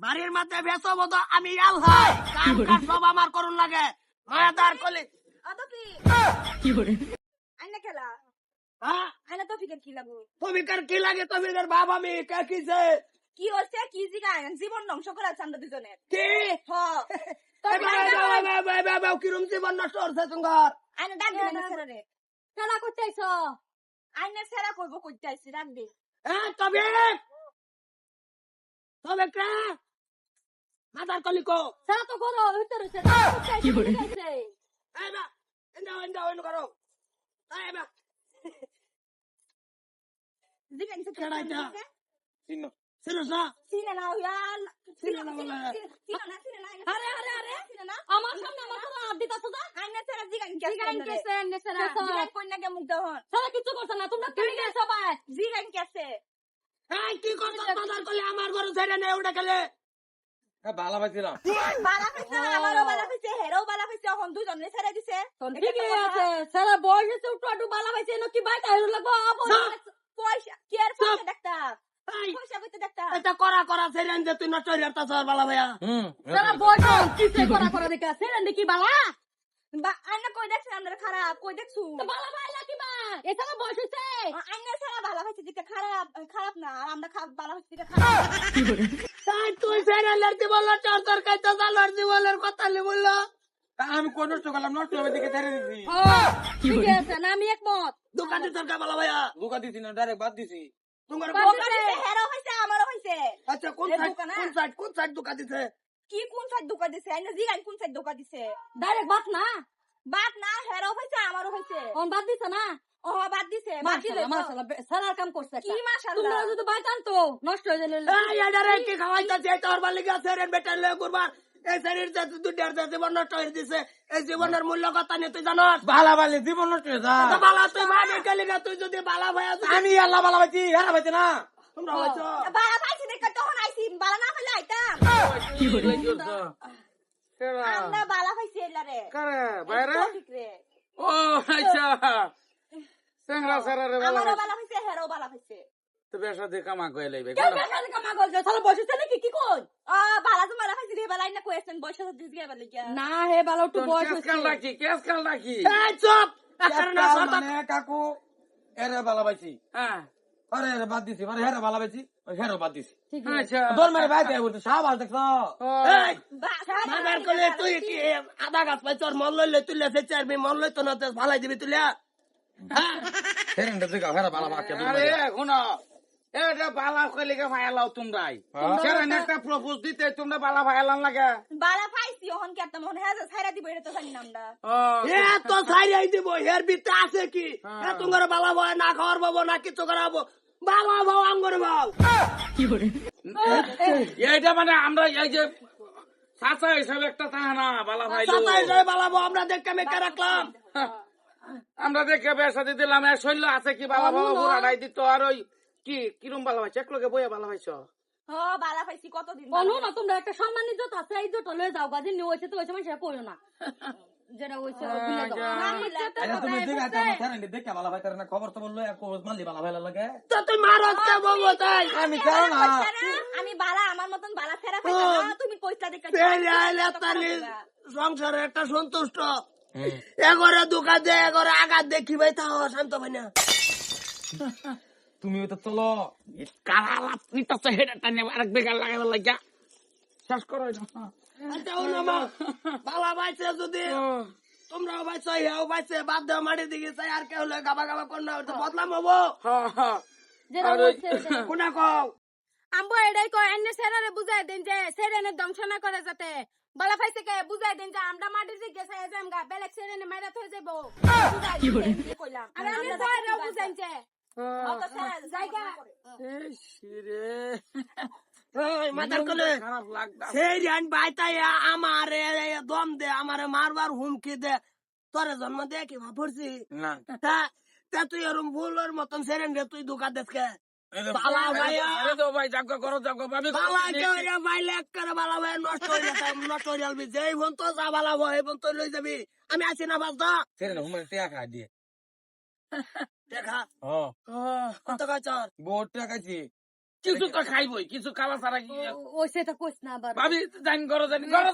বাড়ির মধ্যে বেসো মতো আমি আল্লাহ কাম কাজ সব আমার করুন লাগে মায়াদার কলি আইনা খেলা হ্যাঁ আইনা তো ফিকের কি লাগু তবিকার কি লাগে তবিকার বাবা আমি কে কিছে কি হচ্ছে কি জিগা জীবন ধ্বংস করা আমরা দুজনের কি হ কিরম জীবন নষ্ট করছে তোমার আইনা ডাক দিন না ছেড়ে রে খেলা করতে আইছো আইনা ছেড়া করবো কইতে আইছি ডাক দে হ্যাঁ তবে তবে কে মাদার কলি কো খেলা তো করো ভিতরে রয়েছে কি করে এই বা এন্ডা করো এই বা জিগা নিছে কেডাইটা? চিনো সিরসা সিনে না ইয়া সিনে না বলে সিনে না আরে আরে আরে সিনে না আমার সামনে আমার তো আড্ডি তাছো না আইনা ছেড়া জিগা জিগাইন কেছে নেছরা জিগা কই না কে মুখ দাও খেলা কিছু করছ না তোমরা কেন গেছো ভাই জিগা কেছে এই কি করছ মাদার কলি আমার ঘরে ছেড়ে নেই ওটা খেলে বালা পাইছিলাম বালা কইছে আমারও বালা কইছে হেরও বালা কইছে এখন দুজনে ছেড়ে দিছে ঠিকই আছে সারা বয়স হচ্ছে একটু একটু বালা পাইছে এনো কি ভাই তাইরু লাগবো পয়সা কি আর পয়সা দেখতা এই পয়সা কইতে দেখতা এটা করা ছেড়ে যে তুই নষ্ট হয়ে যাচ্ছ বালা ভাইয়া সারা বয়স কিসে করা দেখা সেরেন দেখি বালা বা আইনা কই দেখছ আমরা খারাপ কই দেখছু তো বালা ভাইলা কি বা এছাড়া বয়স হচ্ছে আইনা ছাড়া বালা হইছে দিতে খারাপ খারাপ না আর আমরা বালা হইছে দিতে খারাপ তাই তুই ছেড়ে লড়তে বললো চর কাইতে যা লড়তে বলার কথা বললো আমি কোন নষ্ট করলাম নষ্ট হবে দিকে ছেড়ে দিছি ঠিক আছে না আমি একমত দোকানে সরকার বালা ভাইয়া দুকা দিছি না ডাইরেক্ট বাদ দিছি তোমার হেরও হইছে আমারও হইছে আচ্ছা কোন সাইড দোকান দিছে কি কোন সাইড দোকা দিছে আইনা জিগান কোন সাইড দোকা দিছে ডাইরেক্ট বাত না বাদ না হেরও হইছে আমারও হইছে অন বাদ দিছ না ও বাদ দিছে মাশাআল্লাহ মাশাআল্লাহ সারার কাম করছে কি মাশাআল্লাহ তোমরা যদি বাইতান তো নষ্ট হয়ে যাবে এই এডারে কি খাওয়াইতাছে তোর বালি গা ছেড়ে বেটার লয়ে করবার এই শরীর যে দুটার যে জীবন নষ্ট হয়ে দিছে এই জীবনের মূল্য কথা নিয়ে তুই জানাস বালা বালি জীবন নষ্ট হয়ে যা বালা তুই ভাবি গেলি গা তুই যদি বালা ভাইয়া আমি আল্লাহ বালা পাইছি হেরা পাইছি না তোমরা হইছো বালা পাইছি দেখে তখন আইছি বালা না পাইলে আইতাম কি করে আমরা বালা পাইছি এলারে কারে বাইরে ঠিক রে ও আচ্ছা সেংরা সারা রে বালা আমারও বালা পাইছে হেরও বালা পাইছে তো বেশা দে কামা কই লইবে কেন বেকার কামা করছ সারা বয়স হচ্ছে নাকি কি কই বালা তো মারা খাইছি রে বালা না কইছেন বয়স দিস গে বালা গিয়া না হে বালো একটু বয়স কেস কাল হচ্ছে রাখি কেস কাল রাখি এই চুপ কারণে সরকার মানে কাকু এরে বালা পাইছি হ্যাঁ আরে এরে বাদ দিছি মানে হেরা বালা পাইছি হেরা বাদ দিছি ঠিক আচ্ছা দোল মারে ভাই দেই বলতে সাবাস দেখছো এই মাদার কলে তুই কি আধা গাছ পাই তোর মন লইলে তুই লেছে চারবি মন লইতো না তো ভালাই দিবি তুইলা হ্যাঁ হেরেন্ডা দিগা হেরা বালা বাকি আরে শুনো এটা বালা কইলে কে ফায়ালাও তোমরাই সেরেন একটা প্রপোজ দিতে তোমরা বালা ফায়ালান লাগে বালা পাইছি ওহন কি একটা মনে হয় ছাইরা দিব এটা তো জানি না আমরা এ তো সাইরাই দিব এর ভিতরে আছে কি এ তোমার বালা ভয় না খাওয়ার বাবু না কিছু করাবো বালা ভাও আঙ্গুর ভাও এইটা মানে আমরা এই যে চাচা হিসাবে একটা তাহানা বালা ভাইলো সাতাই যায় বালা ভাও আমরা দেখে মেকে রাখলাম আমরা দেখে বেসা দিয়ে দিলাম এর শৈল আছে কি বালা ভাও ঘোরাটাই দিত আর ওই কি কিরম বালা ভাইছ একলগে বইয়া বালা ভাইছ বালা পাইছি কতদিন বলো না তোমরা একটা সম্মান ইজ্জত আছে এই ইজ্জত লয়ে যাও গাজি নিয়ে হইছে তো হইছে মানে সেটা কইও না যেটা হইছে ভুলে যাও তুমি দিগা তুমি সেরেন্ডি দেখে বালা ভাইতার না খবর তো বললো এক কোজ মানলি বালা ভাইলা লাগে তো তুই মারত কে বাবু তাই আমি জানো না আমি বালা আমার মতন বালা ছেড়া পাইছি না তুমি কইতা দেখে পেলে আইলে তালি সংসারে একটা সন্তুষ্ট এগরে দোকান দে এগরে আঘাত দেখি ভাই তাও শান্ত ভাই না তুমি তো চলো কালা লাপনি তো হেডা টানে আরেক বেগার লাগাইবার লাগিয়া শেষ করো আচ্ছা ও না বালা ভাইছে যদি তোমরাও ভাইছো হেও ভাইছে বাদ দেও মাটি দিকে চাই আর কেউ গাবা গাবা কর না তো বদলাম হবো যেটা হইছে কোনা কও আম্বো এটাই কয় এনে সেরারে বুঝাই দেন যে সেরেনে ধ্বংস না করে যাতে বালা পাইছে কে বুঝাই দেন যে আমরা মাটির দিকে চাই যাম গা বেলেগ সেরেনে মাইরা থই যাবো কি করে কইলাম আরে আমি কইরা বুঝাইন যে অত সেরা জায়গা মাথার কলে খারাপ লাগতা সেই জান বাইতাই আমারে দম দে আমারে মারবার হুমকি দে তোরে জন্ম দে কি ভাবছি না তা তুই এরম ভুলের মতন সেরেন রে তুই দোকান দেখে বালা ভাইয়া আরে তো ভাই জাগো করো জাগো ভাবি বালা কে ওরে বাইলে করে বালা ভাই নষ্ট হয়ে যাবে নষ্ট হয়ে যাবি যেই ফোন তো যা বালা ভাই ফোন তো লই যাবি আমি আছি না বাজদা সেরে না হুমার টিয়া খা দিয়ে দেখা ও কত কাচার বহুত টাকা খাইছি কিছু তো খাইবই, কিছু খাওয়া ছাড়া কি ওই সেটা কইস না আবার ভাবি জানি ঘরে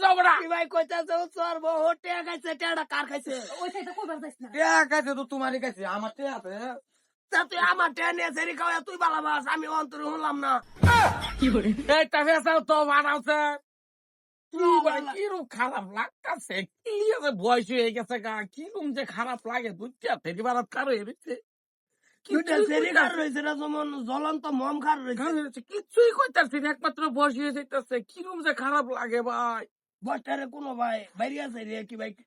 যাও বড়া কি ভাই কইতাছে চোর বউ টেয়া খাইছে টেয়াটা কার খাইছে ওই সেটা কইবার যাইস না কাছে তো তোমারই কাছে আমার তে আছে তা তুই আমার টেয়া নিয়ে সেরি খাওয়া তুই বালা বাস আমি অন্তরে শুনলাম না এই টাকা চাও তো বানাওছে কিরম খারাপ লাগতেছে কি আছে বয়স হয়ে গেছে গা কিরম যে খারাপ লাগে বুঝতে থেকে বারাত কারো এসেছে দুইটা সেরি খার রয়েছে না যেমন জ্বলন্ত মম খার রয়েছে কিছুই কইতাছি না একমাত্র বয়স হয়ে যাইতেছে কিরম যে খারাপ লাগে ভাই বস্তারে কোনো ভাই বাইরে আছে রে কি ভাই কি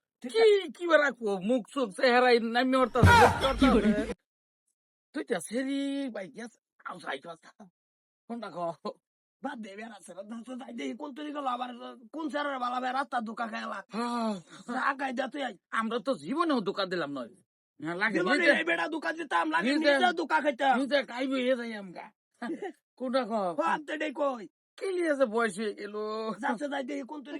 কি রাখবো মুখ চোখ চেহারাই নামি উঠতেছে তুইটা সেরি ভাই গেছে কোনটা কো বাদ দে বেড়া সেরা দাস তাই দেখি কোন তুই গেল আবার কোন সেরার বালা ভাই রাস্তা দুকা খাইলা আগাই দে তুই আমরা তো জীবনেও দোকান দিলাম নয় লাগে জীবনে এই বেড়া দুকা দিতাম লাগে নিজে- নিজে দুকা খাইতাম নিজে খাইবে এ যাই আমগা কোনটা কো বাদ দে কই কি লিয়েছে বয়স হয়ে গেল যাচ্ছে তাই দেখি কোন তুই